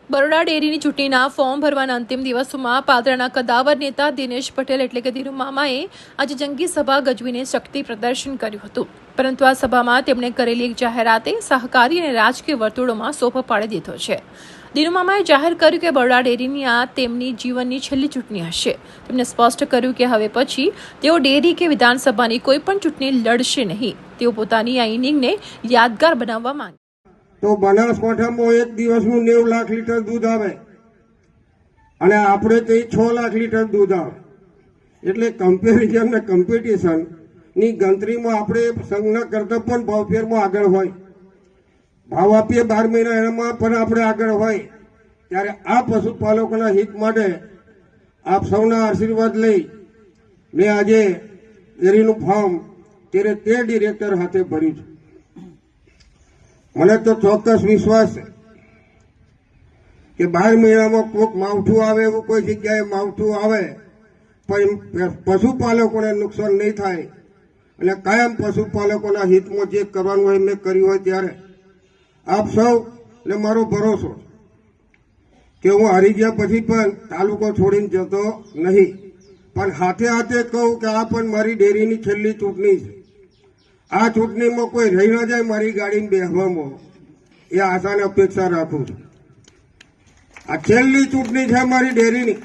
બરોડા ડેરીની ચૂંટણીના ફોર્મ ભરવાના અંતિમ દિવસોમાં પાદરાના કદાવર નેતા દિનેશ પટેલ એટલે કે ધીરુ મામાએ આજે જંગી સભા ગજવીને શક્તિ પ્રદર્શન કર્યું હતું, પરંતુ આ સભામાં તેમણે કરેલી એક જાહેરાતે સહકારી અને રાજકીય વર્તુળોમાં સોપો પાડી દીધો છે। ધીરુ મામાએ જાહેર કર્યું કે બરોડા ડેરીની આ તેમની જીવનની છેલ્લી ચૂંટણી હશે। તેમણે સ્પષ્ટ કર્યું કે હવે પછી તેઓ ડેરી કે વિધાનસભાની કોઈ પણ ચૂંટણી લડશે નહીં। તેઓ પોતાની આ ઇનિંગને યાદગાર બનાવવા માંગે। तो बनासकांठामां एक दिवसનું 90 लाख लीटर दूध आवे અને આપણે તે 6 लाख लीटर दूध આવે એટલે કમ્પેરિઝન ને કોમ્પિટિશન ની ગણતરીમાં આપણે સંઘના કરતા પણ ભાવફેરમાં આગળ હોય, ભાવ આપીએ 12 મહિના એમાં પણ આપણે આગળ હોય। ત્યારે આ પશુપાલકોના હિત માટે આપ સૌના આશીર્વાદ લઈ મેં આજે ડેરીનું ફોર્મ 13 ડિરેક્ટર હાથે ભર્યું છે। મને तो ચોક્કસ વિશ્વાસ છે કે 12 મહિનામાં કોઈક માવઠું આવે, એવું કોઈ જગ્યાએ માવઠું આવે પણ પશુપાલકોને નુકસાન નહીં થાય અને કાયમ પશુપાલકોના હિતમાં જે કરવાનું હોય મેં કર્યું હોય। ત્યારે આપ સૌને મારો ભરોસો કે હું હારી ગયા પછી પણ તાલુકો છોડીને જતો નહીં, પણ હાથે હાથે કહું કે આ પણ મારી ડેરીની છેલ્લી ચૂંટણી છે। આ ચૂંટણીમાં કોઈ રહી ન જાય મારી ગાડીમાં બેસવામાં, એ આશાને અપેક્ષા રાખું છું। આ છેલ્લી ચૂંટણી છે મારી ડેરીની,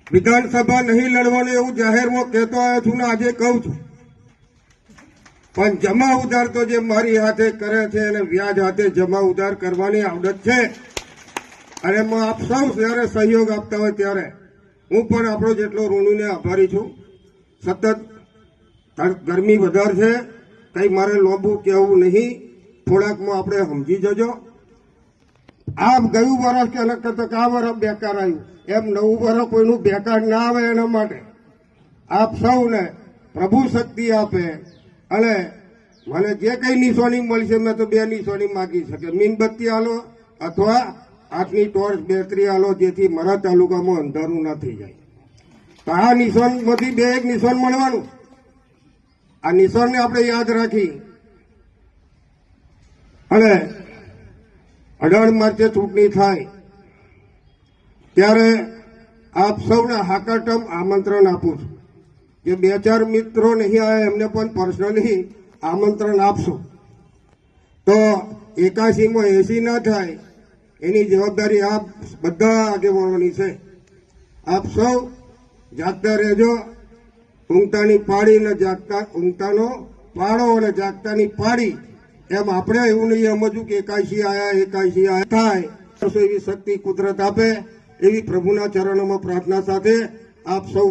વિધાનસભા નહીં લડવાનું એવું જાહેરમાં કહેતો આવ્યો છું ને આજે કહું છું, પણ જમા ઉધાર તો જે મારી હાથે કરે છે અને વ્યાજ હાથે જમા ઉધાર કરવાની આવડત છે અને એમાં આપ સૌ જ્યારે સહયોગ આપતા હોય ત્યારે હું પણ આપણો જેટલો ઋણીને આભારી છું। સતત ગરમી વધારે છે, કંઈ મારે લોબુ કહેવું નહીં, થોડાકમાં આપણે સમજી જજો। આ ગયું વર્ષ કે અલગ કરતા કે આ વર્ષ બેકાર આવ્યું એમ નવું વર્ષ કોઈનું બેકાર ના આવે એના માટે આપ સૌને પ્રભુ શક્તિ આપે અને મને જે કંઈ નિશાની મળશે મેં તો 2 નિશાની માગી શકે, મીણબત્તી આલો અથવા હાથની ટોર્ચ બેટરી આલો, જેથી મારા તાલુકામાં અંધારું ના થઈ જાય। તો આ નિશાનમાંથી 2 એક નિશાન મળવાનું, આ નિશાનને આપણે યાદ રાખી અને 18 માર્ચે ચૂંટણી થાય ત્યારે આપ સૌને હાકરટમ આમંત્રણ આપું છું કે 2-4 મિત્રો નહીં આવે એમને પણ પર્સનલી આમંત્રણ આપશો તો 81માં 80 ના થાય એની જવાબદારી આપ બધા આગેવાનોની છે। આપ સૌ જાગતા રહેજો, ઊંઘતાની પાડી ને જાગતા ઊંઘતાનો પાડો અને જાગતાની પાડી એમ આપણે એવું નહીં સમજવું કે 81 આયા થાય। એવી શક્તિ કુદરત આપે એવી પ્રભુના ચરણોમાં પ્રાર્થના સાથે આપ સૌ